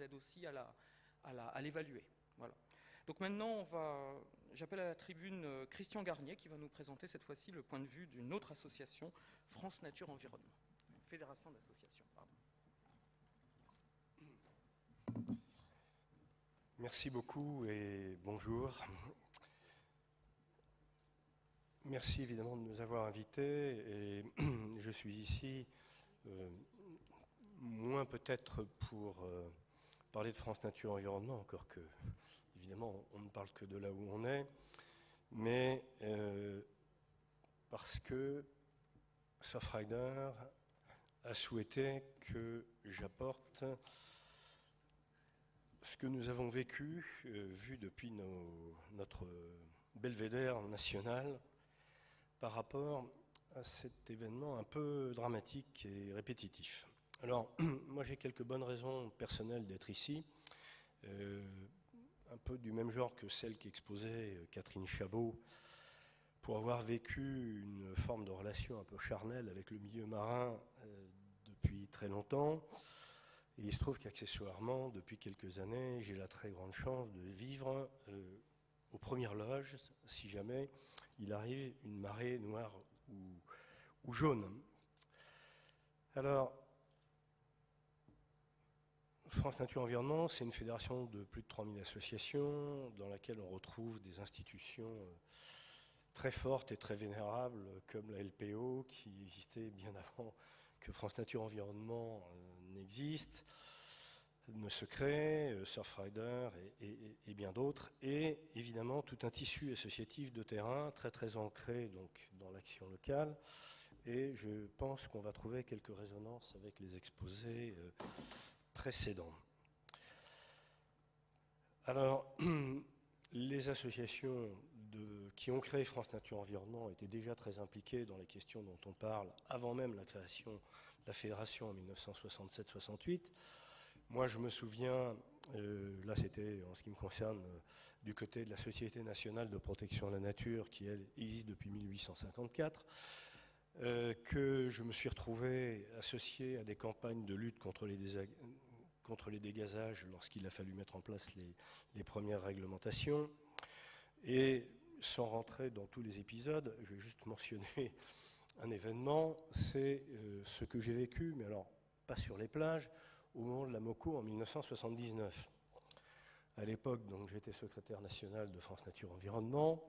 nous aide aussi à l'évaluer. Voilà. Donc maintenant, j'appelle à la tribune Christian Garnier qui va nous présenter cette fois-ci le point de vue d'une autre association, France Nature Environnement, fédération d'associations. Merci beaucoup et bonjour. Merci évidemment de nous avoir invités et je suis ici moins peut-être pour parler de France Nature Environnement, encore que évidemment on ne parle que de là où on est, mais parce que Surfrider a souhaité que j'apporte ce que nous avons vécu, vu depuis notre belvédère national, par rapport à cet événement un peu dramatique et répétitif. Alors, moi j'ai quelques bonnes raisons personnelles d'être ici, un peu du même genre que celle qu'exposait Catherine Chabot, pour avoir vécu une forme de relation un peu charnelle avec le milieu marin depuis très longtemps. Et il se trouve qu'accessoirement, depuis quelques années, j'ai la très grande chance de vivre aux premières loges, si jamais il arrive une marée noire ou jaune. Alors, France Nature Environnement, c'est une fédération de plus de 3000 associations dans laquelle on retrouve des institutions très fortes et très vénérables comme la LPO qui existait bien avant que France Nature Environnement n'existe, Ne Secret, Surfrider et bien d'autres, et évidemment tout un tissu associatif de terrain très très ancré donc dans l'action locale, et je pense qu'on va trouver quelques résonances avec les exposés précédents. Alors, les associations qui ont créé France Nature Environnement étaient déjà très impliquées dans les questions dont on parle avant même la création de la fédération en 1967-68. Moi, je me souviens, là c'était en ce qui me concerne du côté de la Société nationale de protection de la nature qui, elle, existe depuis 1854, que je me suis retrouvé associé à des campagnes de lutte contre les dégazages lorsqu'il a fallu mettre en place les premières réglementations. Et sans rentrer dans tous les épisodes, je vais juste mentionner un événement, c'est ce que j'ai vécu, mais alors pas sur les plages, au moment de la MOCO en 1979. À l'époque, donc, j'étais secrétaire national de France Nature Environnement,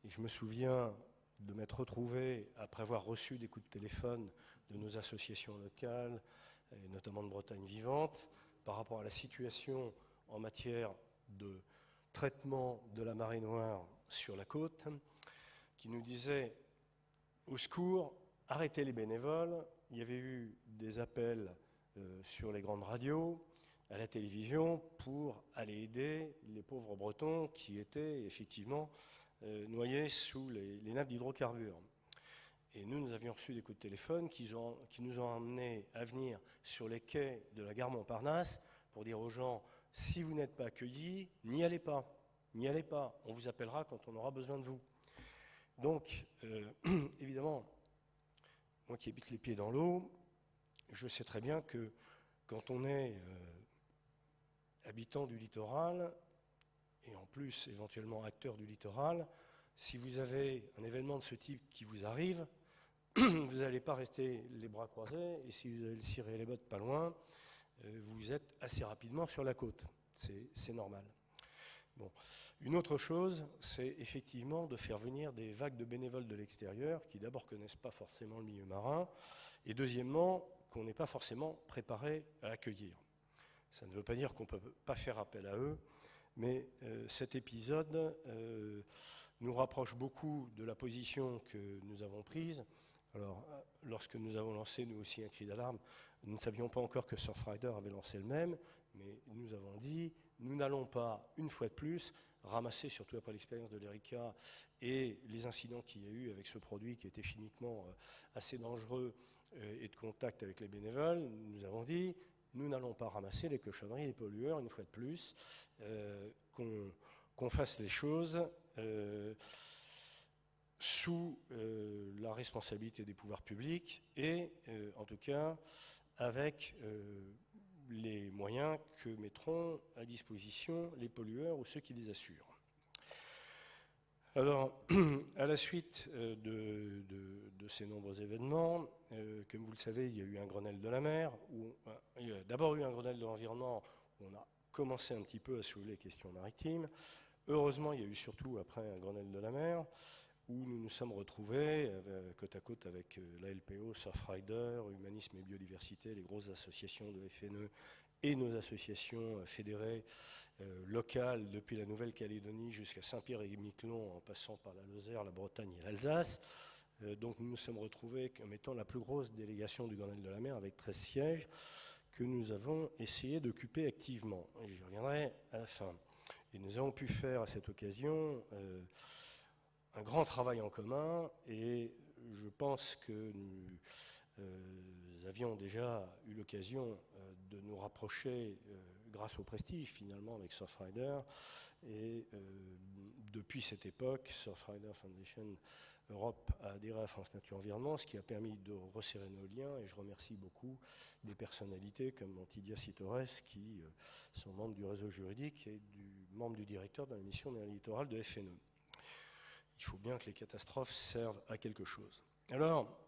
et je me souviens de m'être retrouvé, après avoir reçu des coups de téléphone de nos associations locales, et notamment de Bretagne Vivante, par rapport à la situation en matière de traitement de la marée noire sur la côte, qui nous disait « Au secours, arrêtez les bénévoles ». Il y avait eu des appels sur les grandes radios, à la télévision, pour aller aider les pauvres Bretons qui étaient effectivement noyés sous les nappes d'hydrocarbures. Et nous avions reçu des coups de téléphone qui nous ont amenés à venir sur les quais de la gare Montparnasse pour dire aux gens, si vous n'êtes pas accueillis, n'y allez pas, on vous appellera quand on aura besoin de vous. Donc, évidemment, moi qui habite les pieds dans l'eau, je sais très bien que quand on est habitant du littoral, et en plus éventuellement acteur du littoral, si vous avez un événement de ce type qui vous arrive, vous n'allez pas rester les bras croisés, et si vous allez cirer les bottes pas loin, vous êtes assez rapidement sur la côte. C'est normal. Bon. Une autre chose, c'est effectivement de faire venir des vagues de bénévoles de l'extérieur qui d'abord ne connaissent pas forcément le milieu marin, et deuxièmement, qu'on n'est pas forcément préparé à accueillir. Ça ne veut pas dire qu'on ne peut pas faire appel à eux, mais cet épisode nous rapproche beaucoup de la position que nous avons prise. Alors, lorsque nous avons lancé, nous aussi, un cri d'alarme, nous ne savions pas encore que Surfrider avait lancé le même, mais nous avons dit, nous n'allons pas, une fois de plus, ramasser, surtout après l'expérience de l'Erika et les incidents qu'il y a eu avec ce produit qui était chimiquement assez dangereux et de contact avec les bénévoles. Nous avons dit, nous n'allons pas ramasser les cochonneries et les pollueurs, une fois de plus, qu'on fasse les choses sous la responsabilité des pouvoirs publics et, en tout cas, avec les moyens que mettront à disposition les pollueurs ou ceux qui les assurent. Alors, à la suite de ces nombreux événements, comme vous le savez, il y a eu un Grenelle de la mer, il y a d'abord eu un Grenelle de l'environnement où on a commencé un petit peu à soulever les questions maritimes. Heureusement, il y a eu surtout après un Grenelle de la mer, où nous nous sommes retrouvés côte à côte avec la LPO, Surfrider, Humanisme et Biodiversité, les grosses associations de FNE et nos associations fédérées locales depuis la Nouvelle-Calédonie jusqu'à Saint-Pierre-et-Miquelon, en passant par la Lozère, la Bretagne et l'Alsace. Donc nous nous sommes retrouvés comme étant la plus grosse délégation du Grenelle de la mer avec 13 sièges que nous avons essayé d'occuper activement. Et j'y reviendrai à la fin. Et nous avons pu faire à cette occasion un grand travail en commun, et je pense que nous avions déjà eu l'occasion de nous rapprocher grâce au prestige finalement avec Surfrider, et depuis cette époque, Surfrider Foundation Europe a adhéré à France Nature Environnement, ce qui a permis de resserrer nos liens, et je remercie beaucoup des personnalités comme Antidia Citores qui sont membres du réseau juridique et membres du directeur de la mission littorale de FNE. Il faut bien que les catastrophes servent à quelque chose. Alors,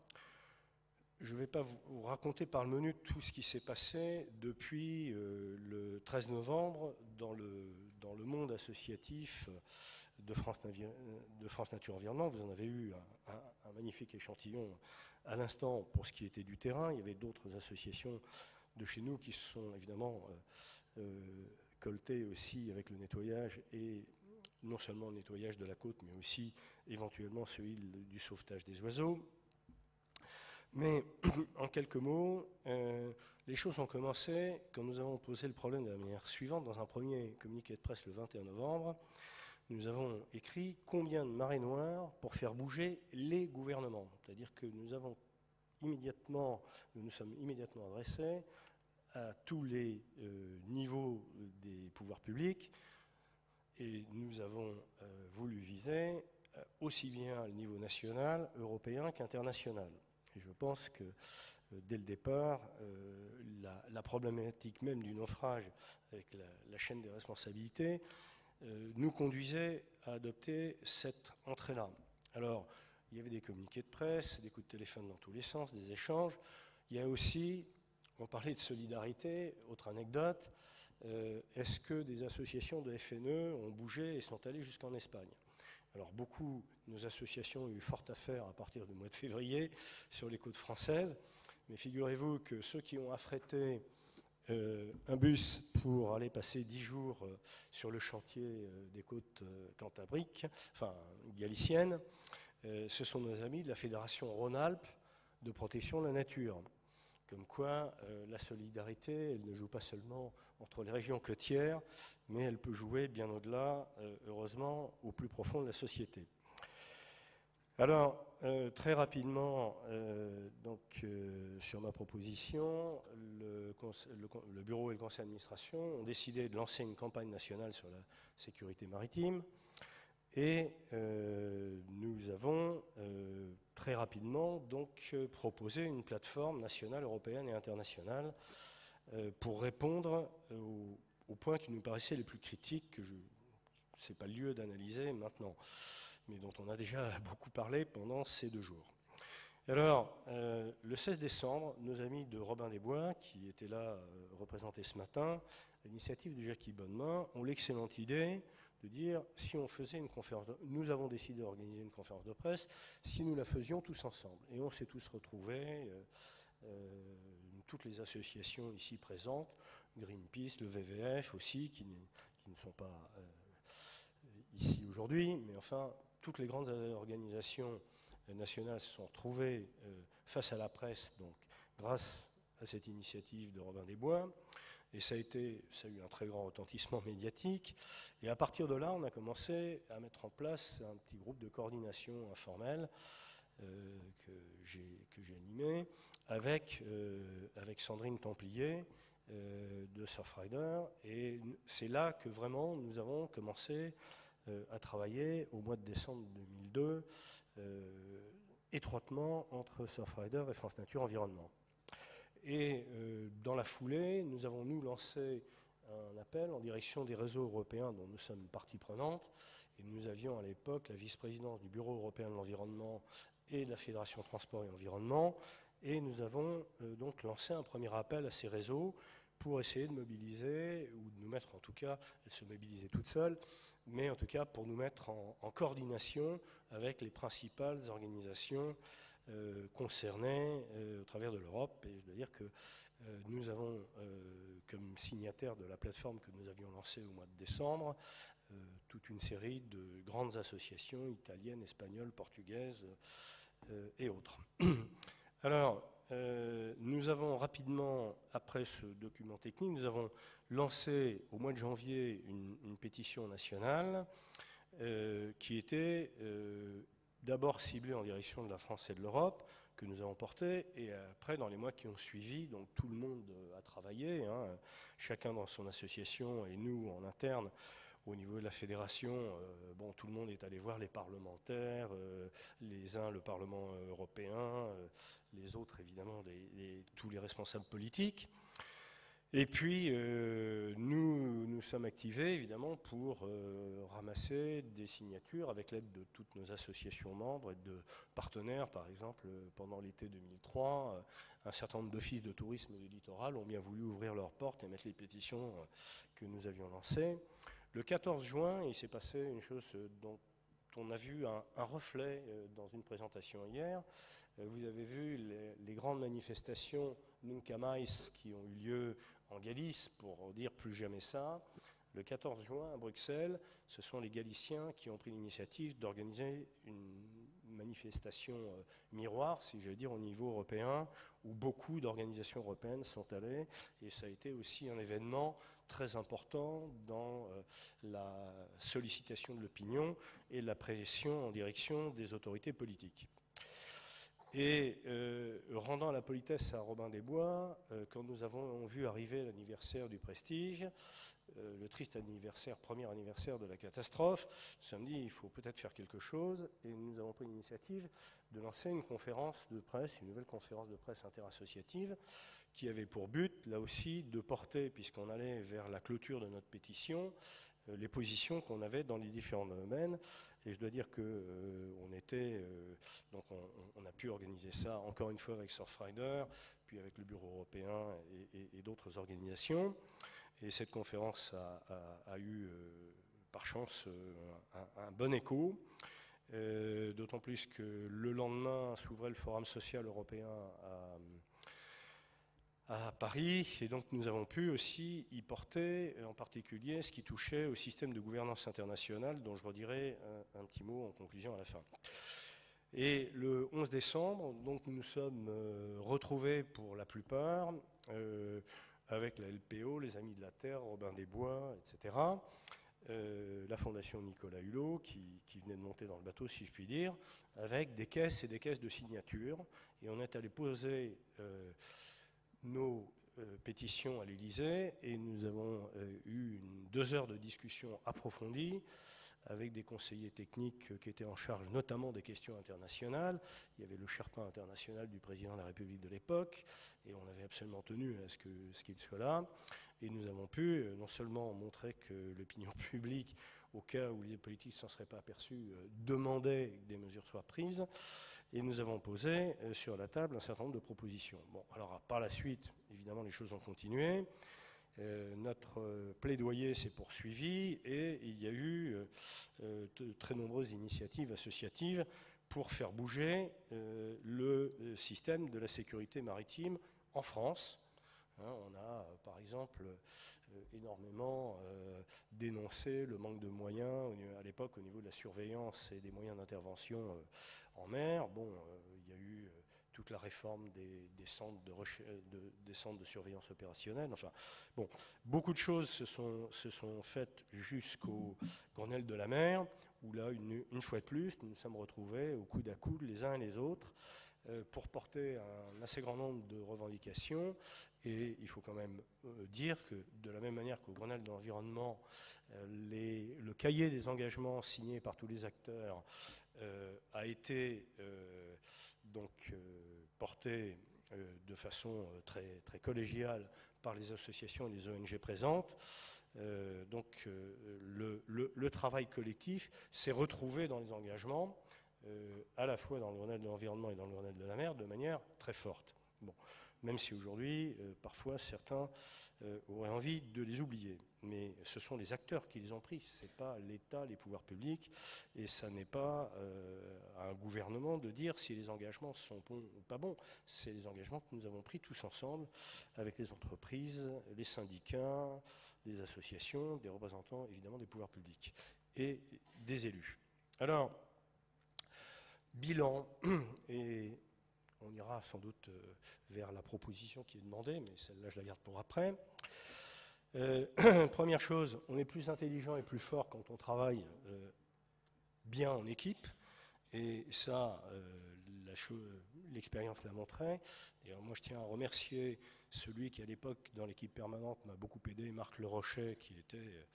je ne vais pas vous raconter par le menu tout ce qui s'est passé depuis le 13 novembre dans le monde associatif de France Nature Environnement. Vous en avez eu un magnifique échantillon à l'instant pour ce qui était du terrain. Il y avait d'autres associations de chez nous qui se sont évidemment coltées aussi avec le nettoyage, et non seulement le nettoyage de la côte, mais aussi éventuellement celui du sauvetage des oiseaux. Mais en quelques mots, les choses ont commencé quand nous avons posé le problème de la manière suivante. Dans un premier communiqué de presse le 21 novembre, nous avons écrit combien de marées noires pour faire bouger les gouvernements. C'est-à-dire que nous nous sommes immédiatement adressés à tous les niveaux des pouvoirs publics, et nous avons voulu viser aussi bien le niveau national, européen qu'international. Et je pense que dès le départ, la problématique même du naufrage avec la chaîne des responsabilités nous conduisait à adopter cette entrée-là. Alors, il y avait des communiqués de presse, des coups de téléphone dans tous les sens, des échanges. Il y a aussi, on parlait de solidarité, autre anecdote, est-ce que des associations de FNE ont bougé et sont allées jusqu'en Espagne? Alors beaucoup de nos associations ont eu fort à faire à partir du mois de février sur les côtes françaises, mais figurez-vous que ceux qui ont affrété un bus pour aller passer 10 jours sur le chantier des côtes cantabriques, enfin galiciennes, ce sont nos amis de la Fédération Rhône-Alpes de protection de la nature. Comme quoi, la solidarité, elle ne joue pas seulement entre les régions côtières, mais elle peut jouer bien au-delà, heureusement, au plus profond de la société. Alors, très rapidement, sur ma proposition, le bureau et le conseil d'administration ont décidé de lancer une campagne nationale sur la sécurité maritime, et nous avons très rapidement donc proposé une plateforme nationale, européenne et internationale pour répondre aux points qui nous paraissaient les plus critiques, que ce n'est pas le lieu d'analyser maintenant, mais dont on a déjà beaucoup parlé pendant ces 2 jours. Alors, le 16 décembre, nos amis de Robin des Bois, qui étaient là représentés ce matin, à l'initiative de Jackie Bonnemain, ont l'excellente idée de dire si on faisait une conférence, nous avons décidé d'organiser une conférence de presse, si nous la faisions tous ensemble. Et on s'est tous retrouvés, toutes les associations ici présentes, Greenpeace, le WWF aussi, qui ne sont pas ici aujourd'hui, mais enfin, toutes les grandes organisations nationales se sont retrouvées face à la presse, donc grâce à cette initiative de Robin des Bois. Et ça a eu un très grand retentissement médiatique. Et à partir de là, on a commencé à mettre en place un petit groupe de coordination informelle que j'ai animé avec Sandrine Templier de Surfrider. Et c'est là que vraiment nous avons commencé à travailler au mois de décembre 2002 étroitement entre Surfrider et France Nature Environnement. Et dans la foulée, nous avons lancé un appel en direction des réseaux européens dont nous sommes partie prenante. Et nous avions à l'époque la vice-présidence du Bureau européen de l'environnement et de la Fédération Transport et Environnement. Et nous avons donc lancé un premier appel à ces réseaux pour essayer de mobiliser, ou de nous mettre en tout cas, elles se mobilisaient toutes seules, mais en tout cas pour nous mettre en coordination avec les principales organisations concernées au travers de l'Europe. Et je dois dire que nous avons, comme signataires de la plateforme que nous avions lancée au mois de décembre, toute une série de grandes associations italiennes, espagnoles, portugaises et autres. Alors, nous avons rapidement, après ce document technique, nous avons lancé au mois de janvier une pétition nationale qui était d'abord ciblée en direction de la France et de l'Europe, que nous avons portée, et après, dans les mois qui ont suivi, donc tout le monde a travaillé, hein, chacun dans son association et nous en interne. Au niveau de la fédération, bon, tout le monde est allé voir les parlementaires, les uns le Parlement européen, les autres évidemment tous les responsables politiques. Et puis nous sommes activés évidemment pour ramasser des signatures avec l'aide de toutes nos associations membres et de partenaires. Par exemple, pendant l'été 2003, un certain nombre d'offices de tourisme du littoral ont bien voulu ouvrir leurs portes et mettre les pétitions que nous avions lancées. Le 14 juin, il s'est passé une chose dont on a vu un reflet dans une présentation hier. Vous avez vu les grandes manifestations Nunca Mais qui ont eu lieu en Galice, pour dire plus jamais ça. Le 14 juin, à Bruxelles, ce sont les Galiciens qui ont pris l'initiative d'organiser une manifestation miroir, si je veux dire, au niveau européen, où beaucoup d'organisations européennes sont allées. Et ça a été aussi un événement très important dans la sollicitation de l'opinion et la pression en direction des autorités politiques. Et rendant la politesse à Robin des Bois, quand nous avons vu arriver l'anniversaire du Prestige, le triste anniversaire, premier anniversaire de la catastrophe, nous sommes dit il faut peut-être faire quelque chose, et nous avons pris l'initiative de lancer une conférence de presse, une nouvelle conférence de presse interassociative, qui avait pour but, là aussi, de porter, puisqu'on allait vers la clôture de notre pétition, les positions qu'on avait dans les différents domaines. Et je dois dire qu'on donc on a pu organiser ça encore une fois avec Surfrider, puis avec le Bureau européen et d'autres organisations. Et cette conférence a eu, par chance, un bon écho, d'autant plus que le lendemain s'ouvrait le Forum social européen à Paris, et donc nous avons pu aussi y porter en particulier ce qui touchait au système de gouvernance internationale, dont je redirai un petit mot en conclusion à la fin. Et le 11 décembre, donc, nous nous sommes retrouvés pour la plupart avec la LPO, les Amis de la Terre, Robin des Bois, etc., la Fondation Nicolas Hulot, qui venait de monter dans le bateau, si je puis dire, avec des caisses et des caisses de signatures, et on est allé poser nos pétitions à l'Élysée, et nous avons eu 2 heures de discussion approfondie avec des conseillers techniques qui étaient en charge notamment des questions internationales. Il y avait le Sherpa international du président de la République de l'époque, et on avait absolument tenu à ce qu'il soit là. Et nous avons pu non seulement montrer que l'opinion publique, au cas où les politiques ne s'en seraient pas aperçus, demandait que des mesures soient prises, et nous avons posé sur la table un certain nombre de propositions. Bon, alors par la suite, évidemment, les choses ont continué. Notre plaidoyer s'est poursuivi et il y a eu de très nombreuses initiatives associatives pour faire bouger le système de la sécurité maritime en France. On a, par exemple, énormément dénoncé le manque de moyens à l'époque au niveau de la surveillance et des moyens d'intervention en mer. Bon, il y a eu toute la réforme des centres de surveillance opérationnelle. Enfin, bon, beaucoup de choses se sont faites jusqu'au Grenelle de la mer, où là, une fois de plus, nous nous sommes retrouvés au coude à coude les uns et les autres pour porter un assez grand nombre de revendications. Et il faut quand même dire que de la même manière qu'au Grenelle de l'environnement, le cahier des engagements signé par tous les acteurs a été porté de façon très, très collégiale par les associations et les ONG présentes. Donc le travail collectif s'est retrouvé dans les engagements, à la fois dans le Grenelle de l'environnement et dans le Grenelle de la mer, de manière très forte. Bon, même si aujourd'hui, parfois, certains auraient envie de les oublier. Mais ce sont les acteurs qui les ont pris, ce n'est pas l'État, les pouvoirs publics, et ça n'est pas à un gouvernement de dire si les engagements sont bons ou pas bons. C'est les engagements que nous avons pris tous ensemble, avec les entreprises, les syndicats, les associations, des représentants évidemment des pouvoirs publics et des élus. Alors, bilan, et on ira sans doute vers la proposition qui est demandée, mais celle-là je la garde pour après. Première chose, on est plus intelligent et plus fort quand on travaille bien en équipe, et ça, l'expérience l'a montré. Et moi, je tiens à remercier celui qui, à l'époque, dans l'équipe permanente, m'a beaucoup aidé, Marc Le Rochet, qui était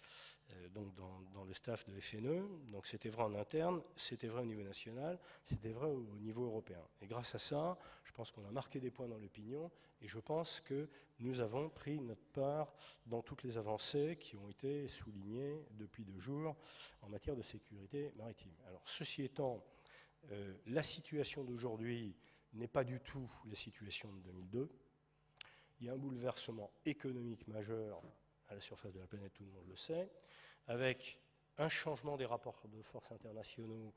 donc dans le staff de FNE. Donc c'était vrai en interne, c'était vrai au niveau national, c'était vrai au niveau européen. Et grâce à ça, je pense qu'on a marqué des points dans l'opinion, et je pense que nous avons pris notre part dans toutes les avancées qui ont été soulignées depuis 2 jours en matière de sécurité maritime. Alors, ceci étant, la situation d'aujourd'hui n'est pas du tout la situation de 2002. Il y a un bouleversement économique majeur à la surface de la planète, tout le monde le sait, avec un changement des rapports de force internationaux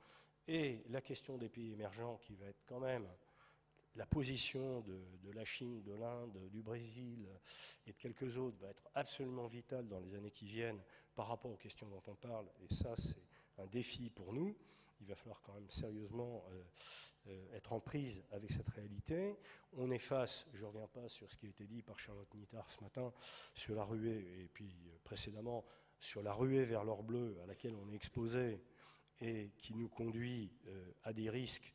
et la question des pays émergents qui va être quand même la position de la Chine, de l'Inde, du Brésil et de quelques autres va être absolument vitale dans les années qui viennent par rapport aux questions dont on parle, et ça c'est un défi pour nous. Il va falloir quand même sérieusement être en prise avec cette réalité. On est face, je ne reviens pas sur ce qui a été dit par Charlotte Nittard ce matin, sur la ruée, et puis précédemment sur la ruée vers l'or bleu à laquelle on est exposé et qui nous conduit à des risques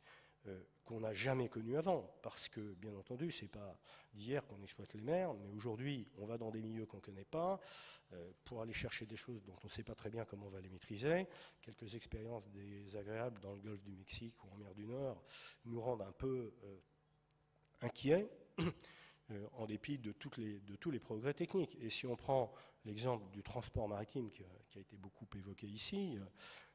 qu'on n'a jamais connus avant, parce que, bien entendu, ce n'est pas d'hier qu'on exploite les mers, mais aujourd'hui, on va dans des milieux qu'on ne connaît pas, pour aller chercher des choses dont on ne sait pas très bien comment on va les maîtriser. Quelques expériences désagréables dans le golfe du Mexique ou en mer du Nord nous rendent un peu inquiets, en dépit de tous les progrès techniques. Et si on prend l'exemple du transport maritime qui a été beaucoup évoqué ici,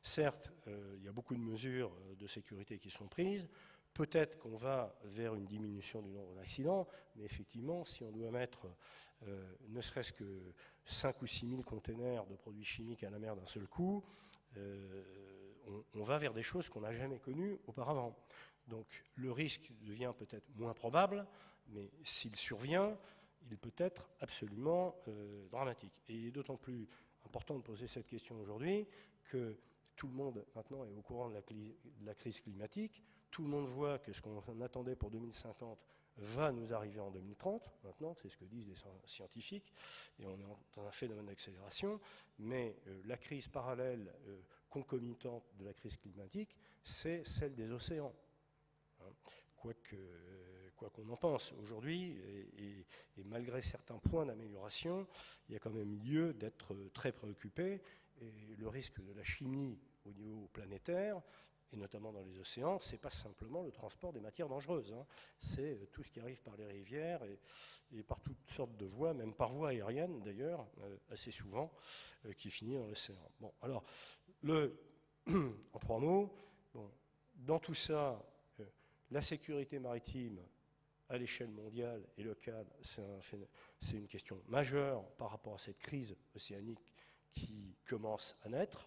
certes, il y a beaucoup de mesures de sécurité qui sont prises. Peut-être qu'on va vers une diminution du nombre d'accidents, mais effectivement, si on doit mettre ne serait-ce que 5 ou 6 000 containers de produits chimiques à la mer d'un seul coup, on va vers des choses qu'on n'a jamais connues auparavant. Donc le risque devient peut-être moins probable, mais s'il survient, il peut être absolument dramatique. Et il est d'autant plus important de poser cette question aujourd'hui que tout le monde maintenant est au courant de la crise climatique. Tout le monde voit que ce qu'on attendait pour 2050 va nous arriver en 2030. Maintenant, c'est ce que disent les scientifiques, et on est dans un phénomène d'accélération. Mais la crise parallèle, concomitante de la crise climatique, c'est celle des océans. Quoi qu'on en pense aujourd'hui, et malgré certains points d'amélioration, il y a quand même lieu d'être très préoccupé. Et le risque de la chimie au niveau planétaire, et notamment dans les océans, ce n'est pas simplement le transport des matières dangereuses, hein. C'est tout ce qui arrive par les rivières et par toutes sortes de voies, même par voie aérienne d'ailleurs, assez souvent, qui finit dans l'océan. Bon, alors, en 3 mots, dans tout ça, la sécurité maritime à l'échelle mondiale et locale, c'est une question majeure par rapport à cette crise océanique qui commence à naître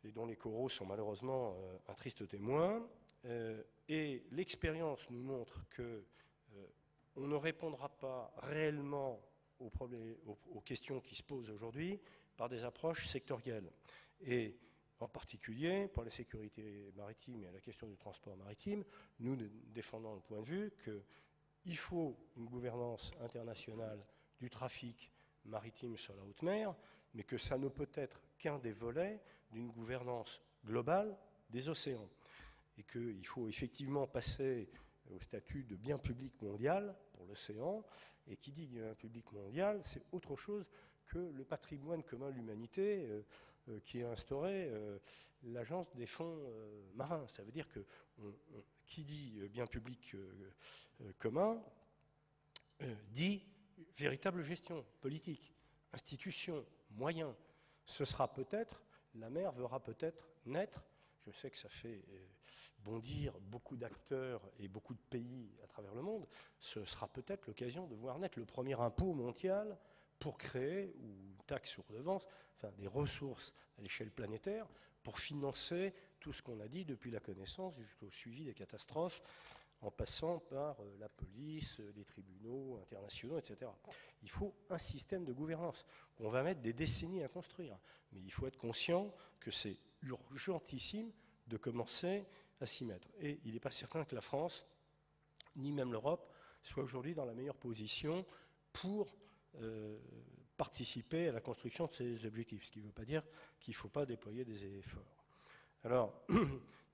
et dont les coraux sont malheureusement un triste témoin. Et l'expérience nous montre qu'on ne répondra pas réellement aux questions qui se posent aujourd'hui par des approches sectorielles. Et en particulier, pour la sécurité maritime et la question du transport maritime, nous défendons le point de vue qu'il faut une gouvernance internationale du trafic maritime sur la haute mer, mais que ça ne peut être qu'un des volets d'une gouvernance globale des océans. Et qu'il faut effectivement passer au statut de bien public mondial pour l'océan. Et qui dit bien public mondial, c'est autre chose que le patrimoine commun de l'humanité qui est instauré, l'Agence des fonds marins. Ça veut dire que qui dit bien public commun dit véritable gestion politique, institution, moyens. Ce sera peut-être, la mer verra peut-être naître, je sais que ça fait bondir beaucoup d'acteurs et beaucoup de pays à travers le monde, ce sera peut-être l'occasion de voir naître le premier impôt mondial pour créer, ou une taxe sur redevance, enfin des ressources à l'échelle planétaire, pour financer tout ce qu'on a dit depuis la connaissance jusqu'au suivi des catastrophes, en passant par la police, les tribunaux internationaux, etc. Il faut un système de gouvernance. On va mettre des décennies à construire, mais il faut être conscient que c'est urgentissime de commencer à s'y mettre. Et il n'est pas certain que la France, ni même l'Europe, soit aujourd'hui dans la meilleure position pour participer à la construction de ces objectifs, ce qui ne veut pas dire qu'il ne faut pas déployer des efforts. Alors,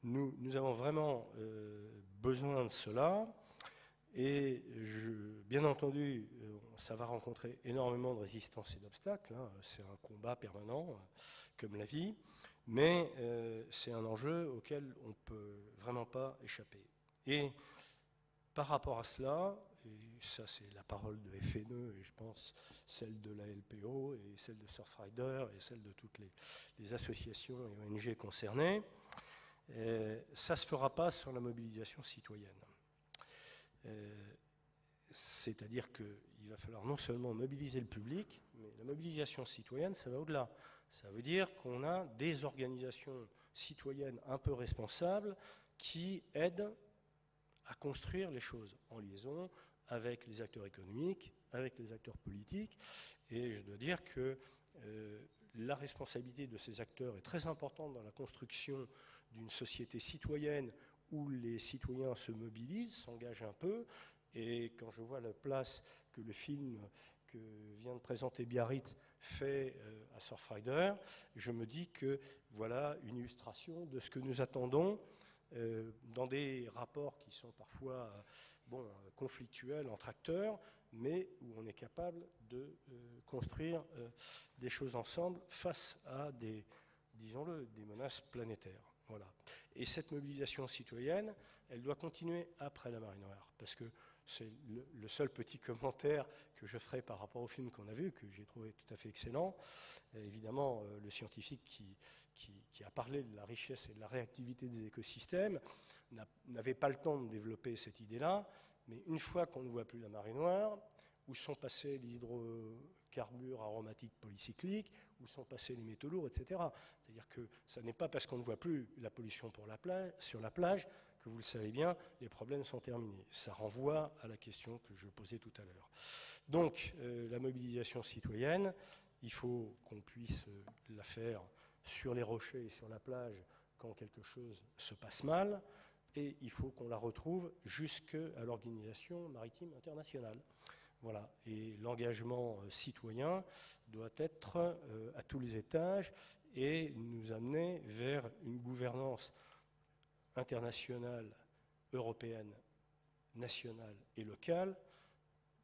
nous avons vraiment besoin de cela, et bien entendu, ça va rencontrer énormément de résistance et d'obstacles, hein. C'est un combat permanent, comme la vie, mais c'est un enjeu auquel on ne peut vraiment pas échapper. Et par rapport à cela, et ça c'est la parole de FNE, et je pense celle de la LPO, et celle de Surfrider, et celle de toutes les associations et ONG concernées, ça ne se fera pas sans la mobilisation citoyenne. C'est-à-dire qu'il va falloir non seulement mobiliser le public, mais la mobilisation citoyenne, ça va au-delà. Ça veut dire qu'on a des organisations citoyennes un peu responsables qui aident à construire les choses en liaison avec les acteurs économiques, avec les acteurs politiques. Et je dois dire que la responsabilité de ces acteurs est très importante dans la construction d'une société citoyenne où les citoyens se mobilisent, s'engagent un peu. Et quand je vois la place que le film que vient de présenter Biarritz fait à Surfrider, je me dis que voilà une illustration de ce que nous attendons dans des rapports qui sont parfois conflictuels entre acteurs, mais où on est capable de construire des choses ensemble face à des, disons-le, des menaces planétaires. Voilà. Et cette mobilisation citoyenne, elle doit continuer après la Marée Noire, parce que c'est le seul petit commentaire que je ferai par rapport au film qu'on a vu, que j'ai trouvé tout à fait excellent. Et évidemment, le scientifique qui a parlé de la richesse et de la réactivité des écosystèmes n'avait pas le temps de développer cette idée-là, mais une fois qu'on ne voit plus la Marée Noire, où sont passés les hydrocarbures aromatiques polycycliques, où sont passés les métaux lourds, etc. C'est-à-dire que ce n'est pas parce qu'on ne voit plus la pollution sur la plage que, vous le savez bien, les problèmes sont terminés. Ça renvoie à la question que je posais tout à l'heure. Donc, la mobilisation citoyenne, il faut qu'on puisse la faire sur les rochers et sur la plage quand quelque chose se passe mal, et il faut qu'on la retrouve jusqu'à l'Organisation maritime internationale. Voilà. Et l'engagement citoyen doit être à tous les étages et nous amener vers une gouvernance internationale, européenne, nationale et locale.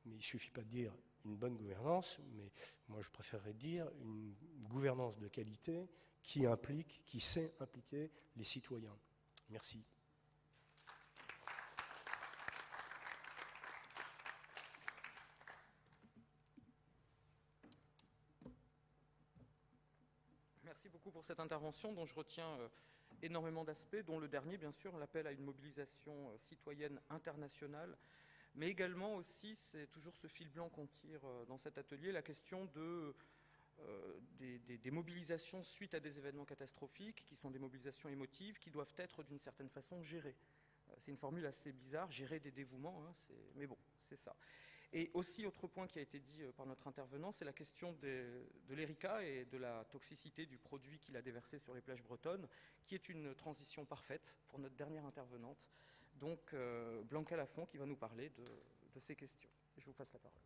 Mais il ne suffit pas de dire une bonne gouvernance, mais moi je préférerais dire une gouvernance de qualité qui implique, qui sait impliquer les citoyens. Merci. Merci beaucoup pour cette intervention dont je retiens énormément d'aspects, dont le dernier, bien sûr, l'appel à une mobilisation citoyenne internationale, mais également aussi, c'est toujours ce fil blanc qu'on tire dans cet atelier, la question des mobilisations suite à des événements catastrophiques, qui sont des mobilisations émotives, qui doivent être d'une certaine façon gérées. C'est une formule assez bizarre, gérer des dévouements, hein, mais bon, c'est ça. Et aussi, autre point qui a été dit par notre intervenant, c'est la question de l'ERICA et de la toxicité du produit qu'il a déversé sur les plages bretonnes, qui est une transition parfaite pour notre dernière intervenante, donc Blanca Lafont, qui va nous parler de ces questions. Je vous passe la parole.